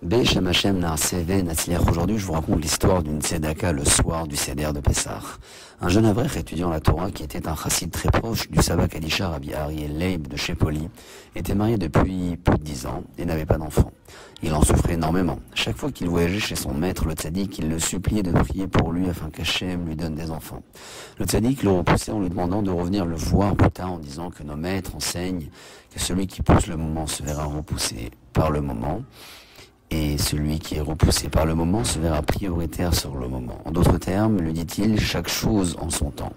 Beshem Hashem Naaseh Natzliach. Aujourd'hui, je vous raconte l'histoire d'une tzedaka le soir du Seder de Pessah. Un jeune avrech étudiant la Torah, qui était un chassid très proche du Saba Kadisha Rabbi Ariel Leib de Shepoli, était marié depuis plus de 10 ans et n'avait pas d'enfant. Il en souffrait énormément. Chaque fois qu'il voyageait chez son maître, le tzaddik, il le suppliait de prier pour lui afin qu'Hachem lui donne des enfants. Le tzaddik le repoussait en lui demandant de revenir le voir plus tard, en disant que nos maîtres enseignent que celui qui pousse le moment se verra repoussé par le moment. Et celui qui est repoussé par le moment se verra prioritaire sur le moment. En d'autres termes, lui dit-il, chaque chose en son temps.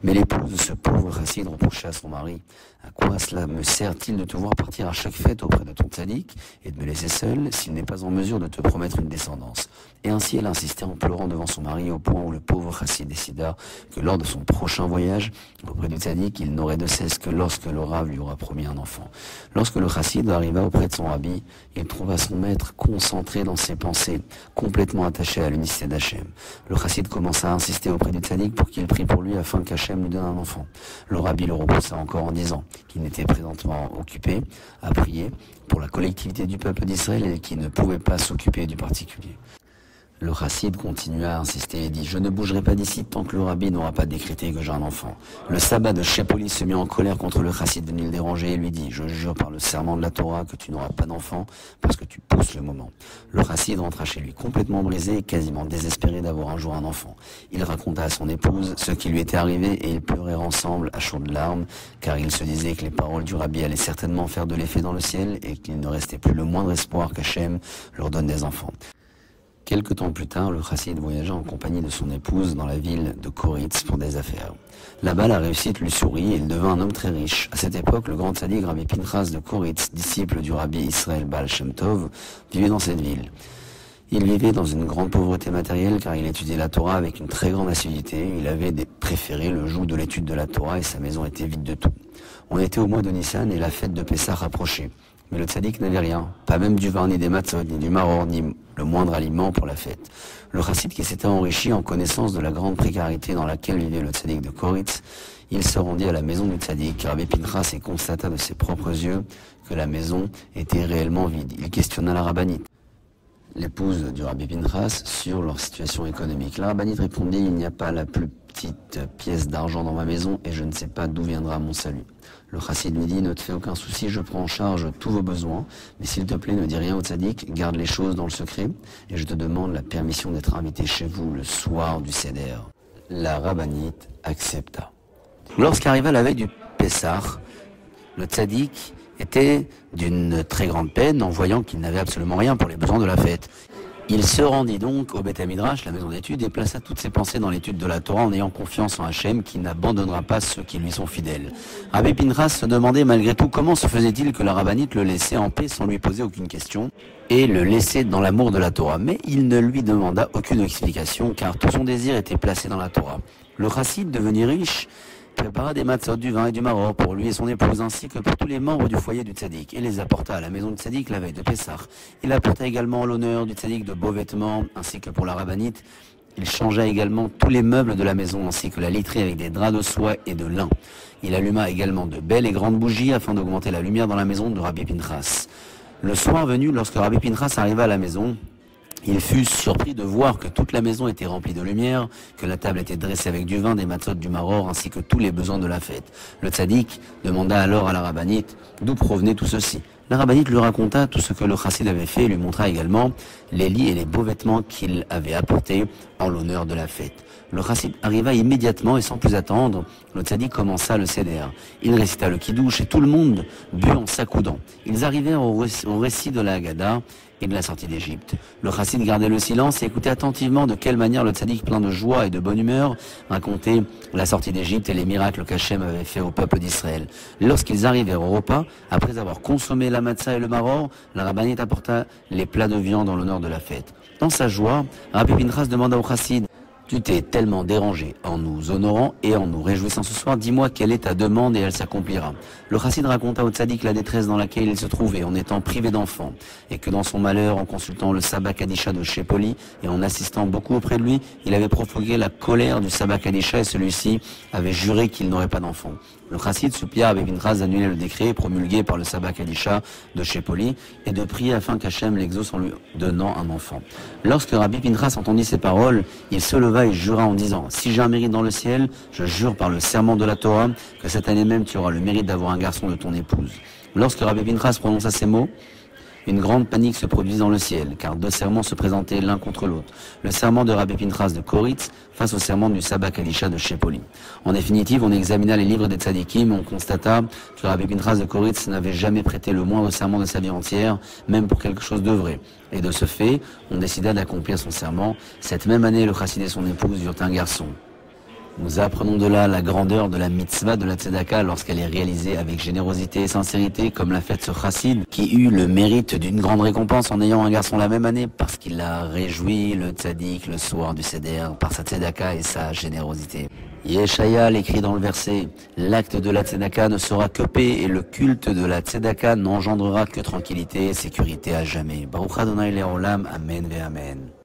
Mais l'épouse de ce pauvre chassid reprochait à son mari: à quoi cela me sert-il de te voir partir à chaque fête auprès de ton tzaddik et de me laisser seul s'il n'est pas en mesure de te promettre une descendance? Et ainsi elle insistait en pleurant devant son mari, au point où le pauvre chassid décida que lors de son prochain voyage auprès du tzaddik, il n'aurait de cesse que lorsque le rav lui aura promis un enfant. Lorsque le chassid arriva auprès de son rabbi, il trouva son maître concentré dans ses pensées, complètement attaché à l'unicité d'Hachem. Le chassid commença à insister auprès du tzaddik pour qu'il prie pour lui afin qu'Hachem lui donne un enfant. Le rabbi le repoussa encore en disant qu'il n'était présentement occupé à prier pour la collectivité du peuple d'Israël et qu'il ne pouvait pas s'occuper du particulier. Le chassid continua à insister et dit: je ne bougerai pas d'ici tant que le rabbi n'aura pas décrété que j'ai un enfant. Le sabbat de Shepoli se mit en colère contre le chassid venu le déranger et lui dit: je jure par le serment de la Torah que tu n'auras pas d'enfant parce que tu pousses le moment. Le chassid rentra chez lui complètement brisé et quasiment désespéré d'avoir un jour un enfant. Il raconta à son épouse ce qui lui était arrivé et ils pleurèrent ensemble à chaudes larmes, car ils se disaient que les paroles du rabbi allaient certainement faire de l'effet dans le ciel et qu'il ne restait plus le moindre espoir qu'Hachem leur donne des enfants. Quelque temps plus tard, le chassid voyagea en compagnie de son épouse dans la ville de Koritz pour des affaires. Là-bas, la réussite lui sourit et il devint un homme très riche. À cette époque, le grand tzaddik Rabbi Pinchas de Koritz, disciple du rabbi Israël Baal Shem Tov, vivait dans cette ville. Il vivait dans une grande pauvreté matérielle car il étudiait la Torah avec une très grande assiduité. Il avait préféré le joug de l'étude de la Torah et sa maison était vide de tout. On était au mois de Nissan et la fête de Pessah approchait. Mais le tzaddik n'avait rien, pas même du vin, ni des matzot, ni du maror, ni le moindre aliment pour la fête. Le chassid, qui s'était enrichi en connaissance de la grande précarité dans laquelle vivait le tzaddik de Koritz, il se rendit à la maison du tzaddik, Rabbi Pinchas, et constata de ses propres yeux que la maison était réellement vide. Il questionna la rabbinite, l'épouse du Rabbi Pinchas, sur leur situation économique. La rabbinite répondit: il n'y a pas la plus petite pièce d'argent dans ma maison et je ne sais pas d'où viendra mon salut. Le chassid lui dit: ne te fais aucun souci, je prends en charge tous vos besoins, mais s'il te plaît, ne dis rien au tzaddik, garde les choses dans le secret, et je te demande la permission d'être invité chez vous le soir du Seder. La rabbinite accepta. Lorsqu'arriva la veille du Pessah, le tzaddik était d'une très grande peine en voyant qu'il n'avait absolument rien pour les besoins de la fête. Il se rendit donc au Beth Midrash, la maison d'études, et plaça toutes ses pensées dans l'étude de la Torah en ayant confiance en Hachem qui n'abandonnera pas ceux qui lui sont fidèles. Rabbi Pinchas se demandait malgré tout comment se faisait-il que la rabbinite le laissait en paix sans lui poser aucune question et le laissait dans l'amour de la Torah. Mais il ne lui demanda aucune explication car tout son désir était placé dans la Torah. Le chassid, devenu riche, prépara des matzot, du vin et du maror pour lui et son épouse ainsi que pour tous les membres du foyer du tzaddik et les apporta à la maison du tzaddik la veille de Pessah. Il apporta également en l'honneur du tzaddik de beaux vêtements ainsi que pour la rabbinite. Il changea également tous les meubles de la maison ainsi que la literie avec des draps de soie et de lin. Il alluma également de belles et grandes bougies afin d'augmenter la lumière dans la maison de Rabbi Pinchas. Le soir venu, lorsque Rabbi Pinchas arriva à la maison, il fut surpris de voir que toute la maison était remplie de lumière, que la table était dressée avec du vin, des matzot, du maror, ainsi que tous les besoins de la fête. Le tzaddik demanda alors à la rabbinite d'où provenait tout ceci. La rabbinite lui raconta tout ce que le chassid avait fait et lui montra également les lits et les beaux vêtements qu'il avait apportés en l'honneur de la fête. Le chassid arriva immédiatement et sans plus attendre, le tzaddik commença le seder. Il récita le kiddush et tout le monde but en s'accoudant. Ils arrivèrent au récit de la Haggadah et de la sortie d'Égypte. Le chassid gardait le silence et écoutait attentivement de quelle manière le tzaddik, plein de joie et de bonne humeur, racontait la sortie d'Égypte et les miracles qu'Hachem avait fait au peuple d'Israël. Lorsqu'ils arrivèrent au repas, après avoir consommé la matzah et le maror, la rabbinite apporta les plats de viande en l'honneur de la fête. Dans sa joie, Rabbi Pinchas demanda au chassid: Tu t'es tellement dérangé en nous honorant et en nous réjouissant ce soir. Dis-moi quelle est ta demande et elle s'accomplira. Le chassid raconta au tzaddik la détresse dans laquelle il se trouvait en étant privé d'enfants et que dans son malheur, en consultant le sabbat kadisha de Shepoli et en assistant beaucoup auprès de lui, il avait provoqué la colère du sabbat kadisha et celui-ci avait juré qu'il n'aurait pas d'enfant. Le chassid supplia Rabbi Pinchas d'annuler le décret promulgué par le sabbat kadisha de Shepoli et de prier afin qu'Hachem l'exauce en lui donnant un enfant. Lorsque Rabbi Pinchas entendit ces paroles, il se leva et jura en disant: si j'ai un mérite dans le ciel, je jure par le serment de la Torah que cette année même tu auras le mérite d'avoir un garçon de ton épouse. Lorsque Rabbi Pinchas prononça ces mots, une grande panique se produisit dans le ciel, car deux serments se présentaient l'un contre l'autre. Le serment de Rabbi Pinchas de Koritz face au serment du sabbat kadisha de Shepoli. En définitive, on examina les livres des tzadikim et on constata que Rabbi Pinchas de Koritz n'avait jamais prêté le moindre serment de sa vie entière, même pour quelque chose de vrai. Et de ce fait, on décida d'accomplir son serment. Cette même année, le chassid et son épouse eurent un garçon. Nous apprenons de là la grandeur de la mitzvah de la tzedaka lorsqu'elle est réalisée avec générosité et sincérité, comme l'a fait ce chassid, qui eut le mérite d'une grande récompense en ayant un garçon la même année, parce qu'il a réjoui le tzaddik le soir du seder par sa tzedaka et sa générosité. Yeshaya l'écrit dans le verset: l'acte de la tzedaka ne sera que paix et le culte de la tzedaka n'engendrera que tranquillité et sécurité à jamais. Baruch Adonai Leolam, Amen ve Amen.